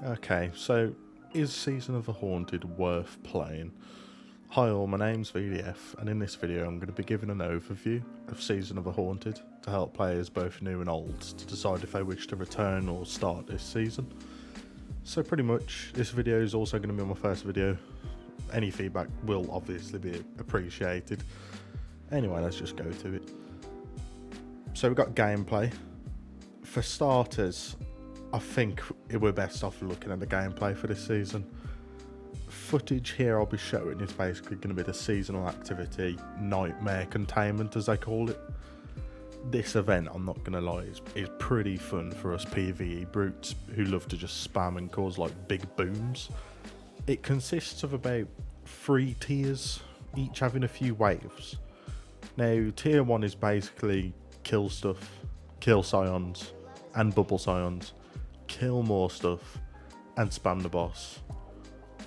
Okay, so is Season of the Haunted worth playing? Hi all, my name's VDF, and in this video I'm going to be giving an overview of Season of the Haunted to help players both new and old to decide if they wish to return or start this season. So pretty much, this video is also going to be my first video. Any feedback will obviously be appreciated. Anyway, let's just go to it. So we've got gameplay. For starters, I think we're best off looking at the gameplay for this season. Footage here I'll be showing is basically going to be the seasonal activity nightmare containment, as they call it. This event, I'm not going to lie, is pretty fun for us PvE brutes who love to just spam and cause like big booms. It consists of about 3 tiers, each having a few waves. Now, tier 1 is basically kill stuff, kill scions and bubble scions, kill more stuff and spam the boss.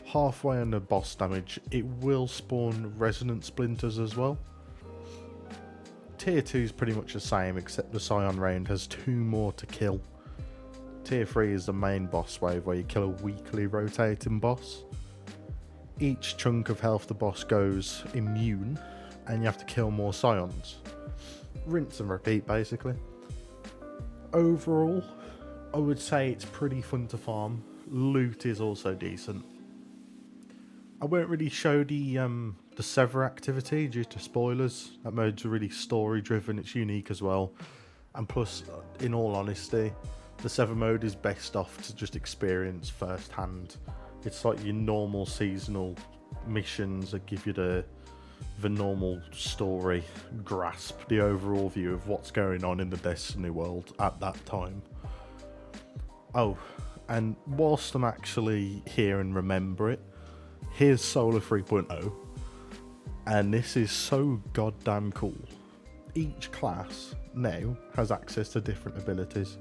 Halfway on the boss damage, it will spawn resonant splinters as well. Tier 2 is pretty much the same, except the scion round has 2 more to kill. Tier 3 is the main boss wave where you kill a weekly rotating boss. Each chunk of health the boss goes immune and you have to kill more scions. Rinse and repeat basically. Overall, I would say it's pretty fun to farm. Loot is also decent. I won't really show the Sever activity due to spoilers. That mode's really story driven, it's unique as well. And plus, in all honesty, the Sever mode is best off to just experience firsthand. It's like your normal seasonal missions that give you the normal story grasp, the overall view of what's going on in the Destiny world at that time. Oh, and whilst I'm actually here and remember it, here's Solar 3.0, and this is so goddamn cool. Each class now has access to different abilities.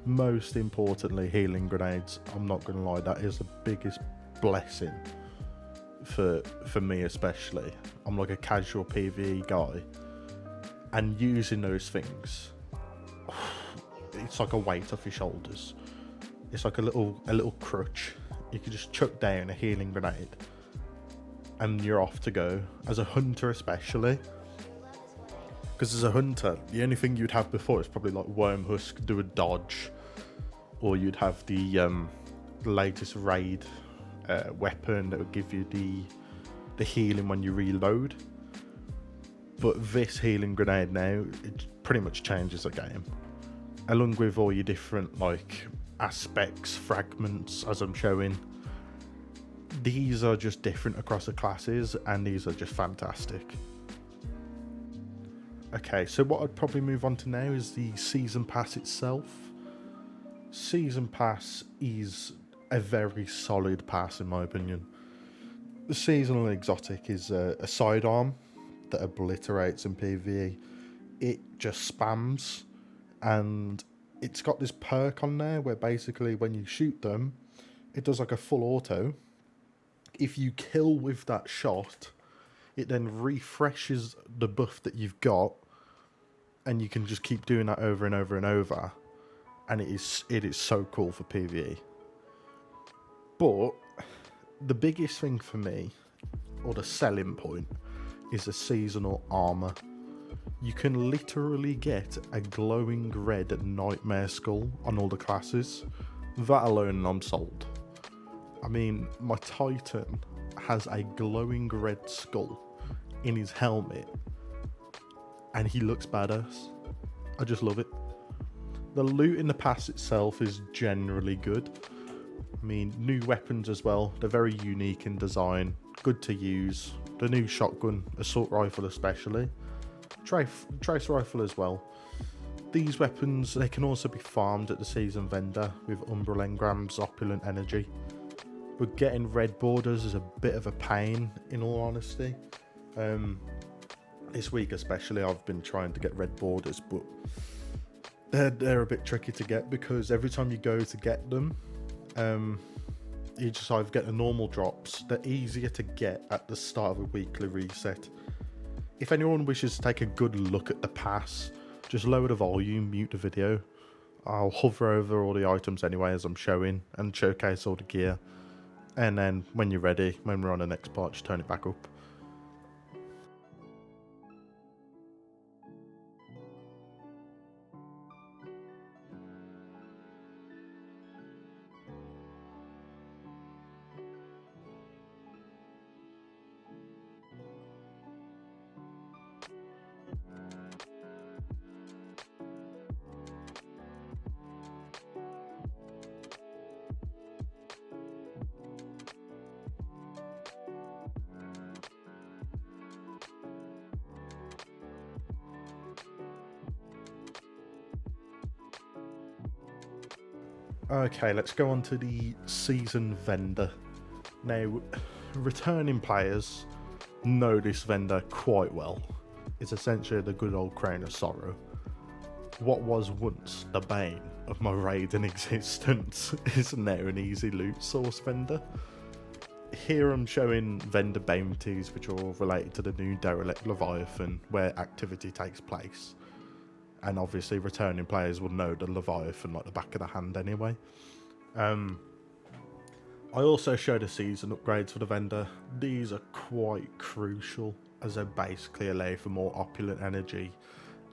Most importantly, healing grenades. I'm not going to lie, that is the biggest blessing for me especially. I'm like a casual PvE guy, and using those things, it's like a weight off your shoulders. It's like a little crutch. You can just chuck down a healing grenade and you're off to go. As a hunter especially, because as a hunter, the only thing you'd have before is probably like Wormhusk, do a dodge, or you'd have the latest raid weapon that would give you the healing when you reload. But this healing grenade now, it pretty much changes the game, along with all your different like aspects, fragments, as I'm showing. These are just different across the classes, and these are just fantastic. Okay, so what I'd probably move on to now is the Season Pass itself. Season Pass is a very solid pass in my opinion. The seasonal exotic is a sidearm that obliterates in PvE. It just spams, and it's got this perk on there where basically when you shoot them, it does like a full auto. If you kill with that shot, it then refreshes the buff that you've got, and you can just keep doing that over and over and over. And it is so cool for PvE. But the biggest thing for me, or the selling point, is the seasonal armor. You can literally get a glowing red nightmare skull on all the classes. That alone, I'm sold. I mean, my Titan has a glowing red skull in his helmet, and he looks badass. I just love it. The loot in the pass itself is generally good. I mean, new weapons as well. They're very unique in design, good to use. The new shotgun, assault rifle especially. Trace rifle as well. These weapons, they can also be farmed at the season vendor with Umbral Engram's opulent energy. But getting red borders is a bit of a pain, in all honesty. This week especially, I've been trying to get red borders, but they're a bit tricky to get, because every time you go to get them, you just either get the normal drops. They're easier to get at the start of a weekly reset. If anyone wishes to take a good look at the pass, just lower the volume, mute the video. I'll hover over all the items anyway as I'm showing and showcase all the gear. And then when you're ready, when we're on the next part, just turn it back up. Okay, let's go on to the season vendor. Now, returning players know this vendor quite well. It's essentially the good old Crown of Sorrow. What was once the bane of my raiding existence is now an easy loot source vendor. Here I'm showing vendor bounties which are all related to the new Derelict Leviathan where activity takes place. And obviously returning players will know the Leviathan like the back of the hand anyway. I also showed the season upgrades for the vendor. These are quite crucial as they basically allow for more opulent energy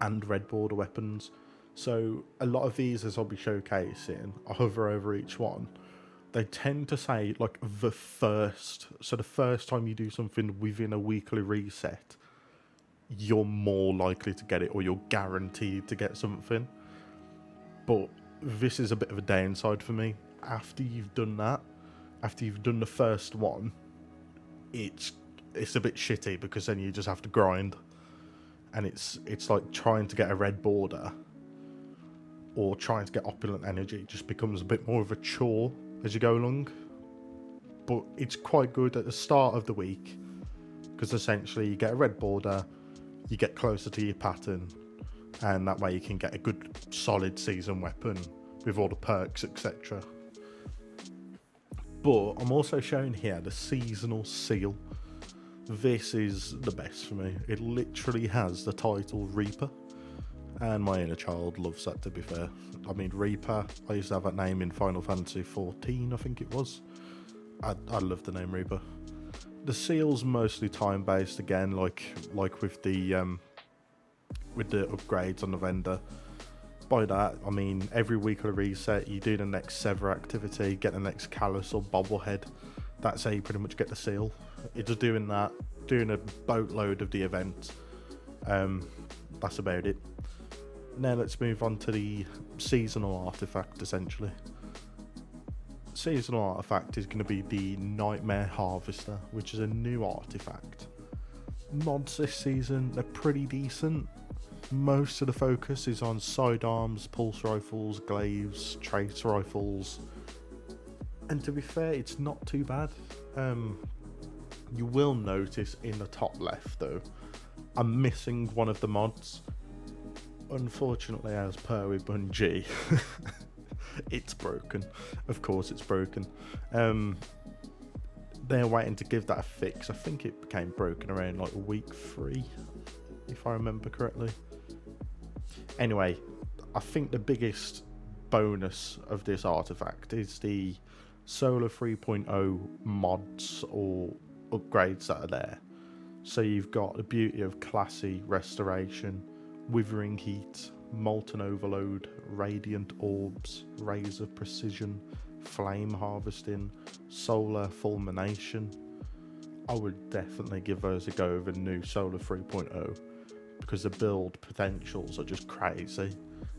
and red border weapons. So a lot of these, as I'll be showcasing, I hover over each one. They tend to say like the first time you do something within a weekly reset, you're more likely to get it, or you're guaranteed to get something. But this is a bit of a downside for me. After you've done that, after you've done the first one, it's a bit shitty because then you just have to grind, and it's like trying to get a red border or trying to get opulent energy. It just becomes a bit more of a chore as you go along. But it's quite good at the start of the week because essentially you get a red border, you get closer to your pattern, and that way you can get a good solid season weapon with all the perks, etc. But I'm also showing here the seasonal seal. This is the best for me. It literally has the title Reaper, and my inner child loves that, to be fair. I mean, Reaper, I used to have that name in Final Fantasy 14, I think it was. I love the name Reaper. The seal's mostly time based again, like with the upgrades on the vendor. By that I mean every weekly reset you do the next Sever activity, get the next Callus or Bobblehead. That's how you pretty much get the seal. It's just doing that, doing a boatload of the event. That's about it. Now let's move on to the seasonal artifact. Essentially, seasonal artifact is going to be the Nightmare Harvester, which is a new artifact. Mods this season, they're pretty decent. Most of the focus is on sidearms, pulse rifles, glaives, trace rifles, and to be fair, it's not too bad. You will notice in the top left though, I'm missing one of the mods. Unfortunately, as per with Bungie, it's broken. Of course it's broken. They're waiting to give that a fix. I think it became broken around like week 3, if I remember correctly. Anyway, I think the biggest bonus of this artifact is the Solar 3.0 mods or upgrades that are there. So you've got the beauty of Classy Restoration, Withering Heat, Molten Overload, Radiant Orbs, Rays of Precision, Flame Harvesting, Solar Fulmination. I would definitely give those a go with a new Solar 3.0 because the build potentials are just crazy,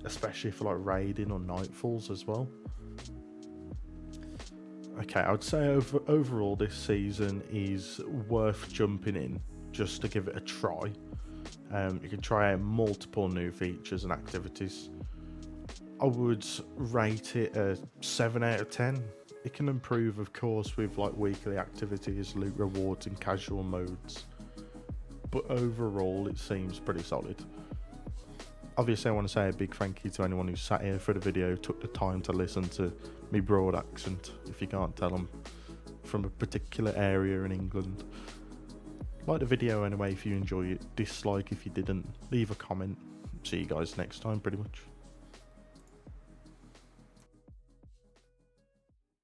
especially for like raiding or nightfalls as well. Okay, I would say overall this season is worth jumping in just to give it a try. You can try out multiple new features and activities. I would rate it a 7 out of 10. It can improve, of course, with like weekly activities, loot rewards and casual modes. But overall, it seems pretty solid. Obviously, I want to say a big thank you to anyone who sat here for the video, took the time to listen to me broad accent. If you can't tell, I'm from a particular area in England. Like the video anyway if you enjoy it, dislike if you didn't, leave a comment. See you guys next time pretty much.